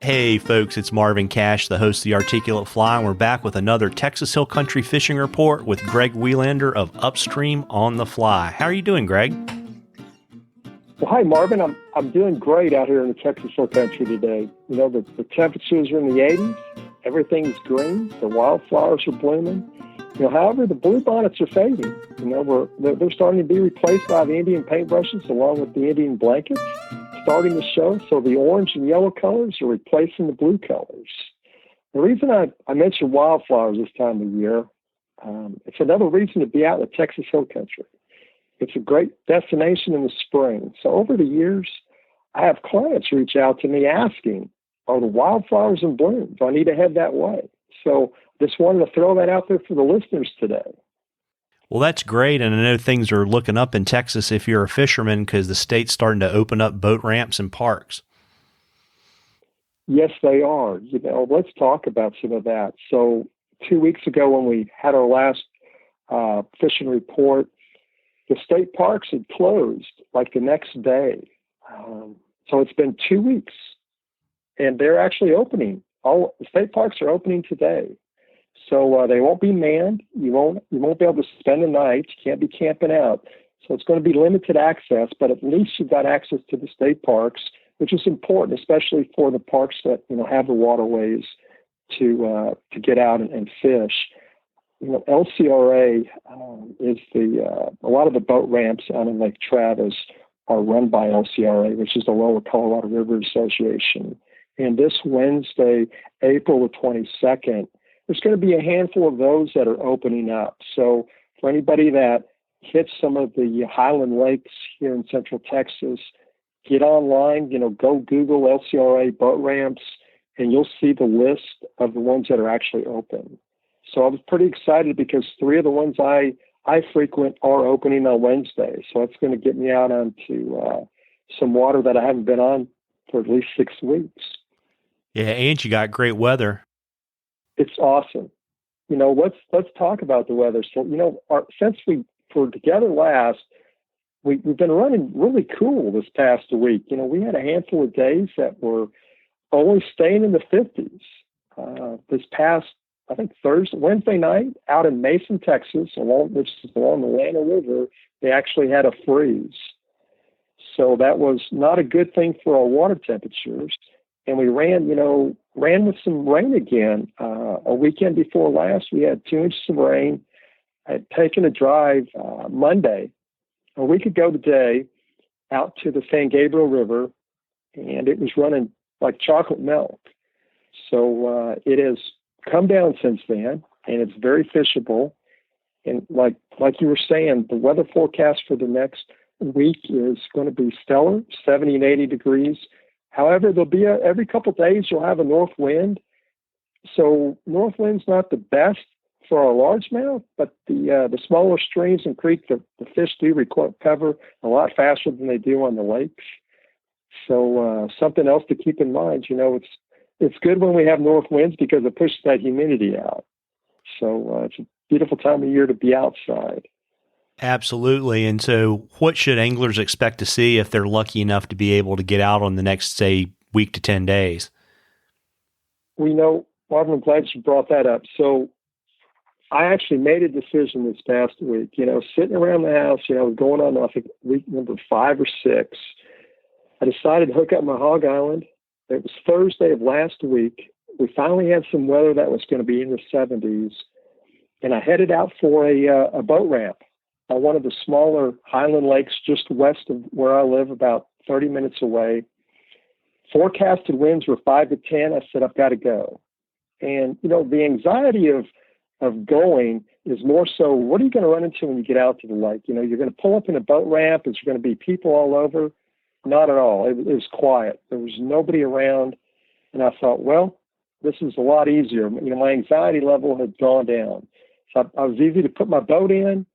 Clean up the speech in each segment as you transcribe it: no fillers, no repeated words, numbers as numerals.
Hey folks, it's Marvin Cash, the host of The Articulate Fly, and we're back with another Texas Hill Country Fishing Report with Greg Welander of Upstream on the Fly. How are you doing, Greg? Well, hi, Marvin. I'm doing great out here in the Texas Hill Country today. You know, the temperatures are in the 80s. Everything's green. The wildflowers are blooming. You know, however, the bluebonnets are fading. You know, they're starting to be replaced by the Indian paintbrushes along with the Indian blankets starting to show. So the orange and yellow colors are replacing the blue colors. The reason I mentioned wildflowers this time of year, it's another reason to be out in the Texas Hill Country. It's a great destination in the spring. So over the years, I have clients reach out to me asking, are the wildflowers in bloom? Do I need to head that way? So just wanted to throw that out there for the listeners today. Well, that's great. And I know things are looking up in Texas if you're a fisherman because the state's starting to open up boat ramps and parks. Yes, they are. You know, let's talk about some of that. So 2 weeks ago when we had our last fishing report, the state parks had closed like the next day. So it's been 2 weeks and they're actually opening. All the state parks are opening today. So they won't be manned. You won't be able to spend the night. You can't be camping out. So it's going to be limited access, but at least you've got access to the state parks, which is important, especially for the parks that, you know, have the waterways to get out and fish. You know, LCRA is a lot of the boat ramps out in Lake Travis are run by LCRA, which is the Lower Colorado River Association. And this Wednesday, April the 22nd, there's going to be a handful of those that are opening up. So for anybody that hits some of the Highland Lakes here in Central Texas, get online, you know, go Google LCRA boat ramps, and you'll see the list of the ones that are actually open. So I was pretty excited because 3 of the ones I frequent are opening on Wednesday. So it's going to get me out onto some water that I haven't been on for at least 6 weeks. Yeah, and you got great weather. It's awesome. You know, let's talk about the weather. So, you know, since we were together last, we've been running really cool this past week. You know, we had a handful of days that were only staying in the 50s. This past, I think Wednesday night, out in Mason, Texas, which is along the Welander River, they actually had a freeze. So that was not a good thing for our water temperatures. And we ran with some rain again. A weekend before last, we had 2 inches of rain. I had taken a drive Monday, a week ago today, out to the San Gabriel River, and it was running like chocolate milk. So it has come down since then, and it's very fishable. And like you were saying, the weather forecast for the next week is going to be stellar, 70 and 80 degrees. However, there'll be every couple of days you'll have a north wind. So north wind's not the best for our largemouth, but the smaller streams and creeks, the fish do recover a lot faster than they do on the lakes. So something else to keep in mind, you know, it's good when we have north winds because it pushes that humidity out. So it's a beautiful time of year to be outside. Absolutely. And so what should anglers expect to see if they're lucky enough to be able to get out on the next, say, week to 10 days? We know, Marvin, I'm glad you brought that up. So I actually made a decision this past week, you know, sitting around the house, you know, going on, I think, week number 5 or 6. I decided to hook up my hog island. It was Thursday of last week. We finally had some weather that was going to be in the 70s. And I headed out for a boat ramp on one of the smaller Highland lakes just west of where I live, about 30 minutes away. Forecasted winds were 5 to 10. I said, I've got to go. And, you know, the anxiety of going is more so, what are you going to run into when you get out to the lake? You know, you're going to pull up in a boat ramp. Is there going to be people all over? Not at all. It was quiet. There was nobody around. And I thought, well, this is a lot easier. You know, my anxiety level had gone down. So I was easy to put my boat in,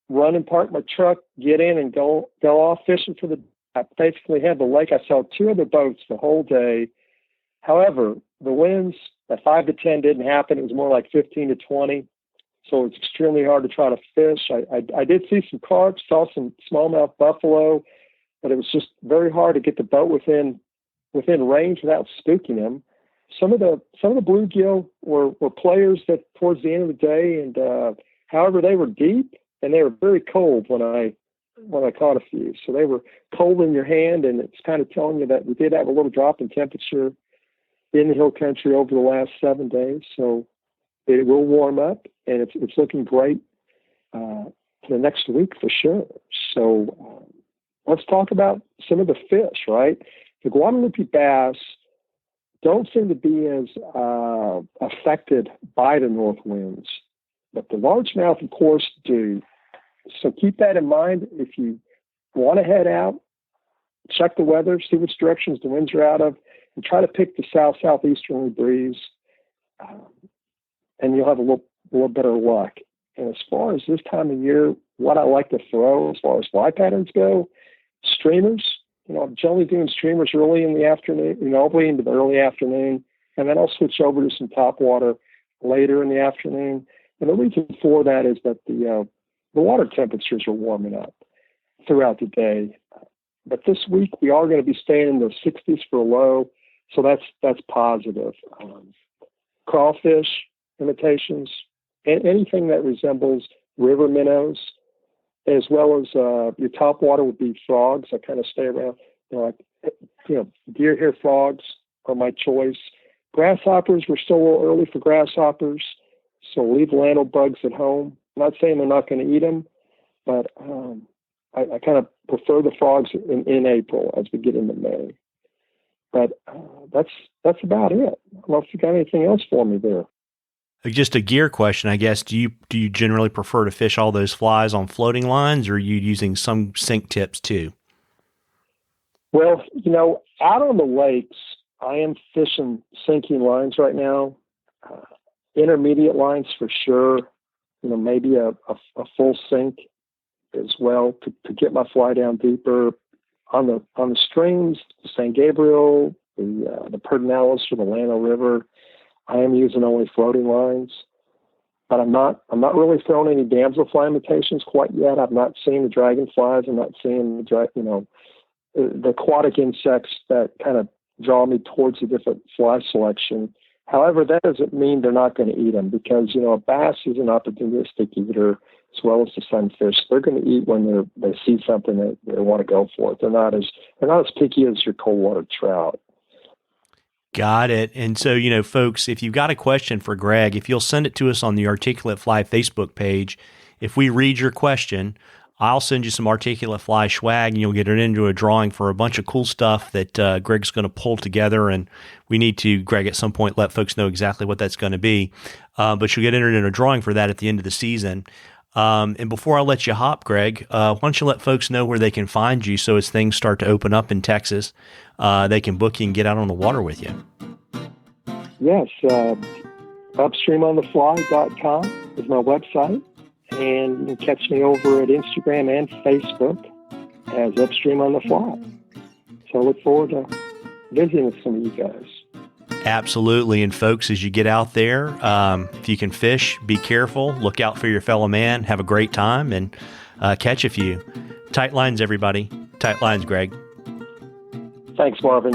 run and park my truck, get in and go off fishing for I basically had the lake. I saw 2 other boats the whole day. However, the winds at 5 to 10 didn't happen. It was more like 15 to 20. So it's extremely hard to try to fish. I did see some carp, saw some smallmouth buffalo, but it was just very hard to get the boat within within range without spooking them. Some of the bluegill were players that towards the end of the day, and however, they were deep and they were very cold when I caught a few. So they were cold in your hand, and it's kind of telling you that we did have a little drop in temperature in the hill country over the last 7 days. So it will warm up, and it's looking great for the next week for sure. So let's talk about some of the fish, right? The Guadalupe bass don't seem to be as affected by the north winds, but the largemouth, of course, do. So keep that in mind. If you want to head out, check the weather, see which directions the winds are out of, and try to pick the southeasterly breeze, and you'll have a little better luck. And as far as this time of year, what I like to throw as far as fly patterns go, streamers. I'm generally doing streamers early in the afternoon, all the way into the early afternoon, and then I'll switch over to some topwater later in the afternoon. And the reason for that is that the water temperatures are warming up throughout the day. But this week we are going to be staying in the 60s for a low, so that's positive. Crawfish imitations, and anything that resembles river minnows, as well as your topwater would be frogs. I kind of stay around, deer hair frogs are my choice. Grasshoppers, we're still a little early for grasshoppers, so leave lantern bugs at home. I'm not saying they're not going to eat them, but I kind of prefer the frogs in April as we get into May. But that's about it. I don't know if you got anything else for me there. Just a gear question, I guess. Do you generally prefer to fish all those flies on floating lines, or are you using some sink tips too? Well, out on the lakes, I am fishing sinking lines right now. Intermediate lines for sure. Maybe a full sink as well to get my fly down deeper. On the streams, the San Gabriel, the Pedernales or the Llano River, I am using only floating lines, but I'm not really throwing any damselfly imitations quite yet. I've not seen the dragonflies. I'm not seeing the aquatic insects that kind of draw me towards a different fly selection. However, that doesn't mean they're not going to eat them, because a bass is an opportunistic eater as well as the sunfish. They're going to eat when they see something that they want to go for it. They're not as picky as your cold water trout. Got it. And so, folks, if you've got a question for Greg, if you'll send it to us on the Articulate Fly Facebook page, if we read your question, I'll send you some Articulate Fly swag, and you'll get it into a drawing for a bunch of cool stuff that Greg's going to pull together. And we need to, Greg, at some point, let folks know exactly what that's going to be. But you'll get entered in a drawing for that at the end of the season. And before I let you hop, Greg, why don't you let folks know where they can find you, so as things start to open up in Texas, they can book you and get out on the water with you. Yes, upstreamonthefly.com is my website, and you can catch me over at Instagram and Facebook as Upstream on the Fly. So I look forward to visiting with some of you guys. Absolutely. And folks, as you get out there, if you can fish, be careful, look out for your fellow man, have a great time, and catch a few. Tight lines, everybody. Tight lines, Greg. Thanks, Marvin.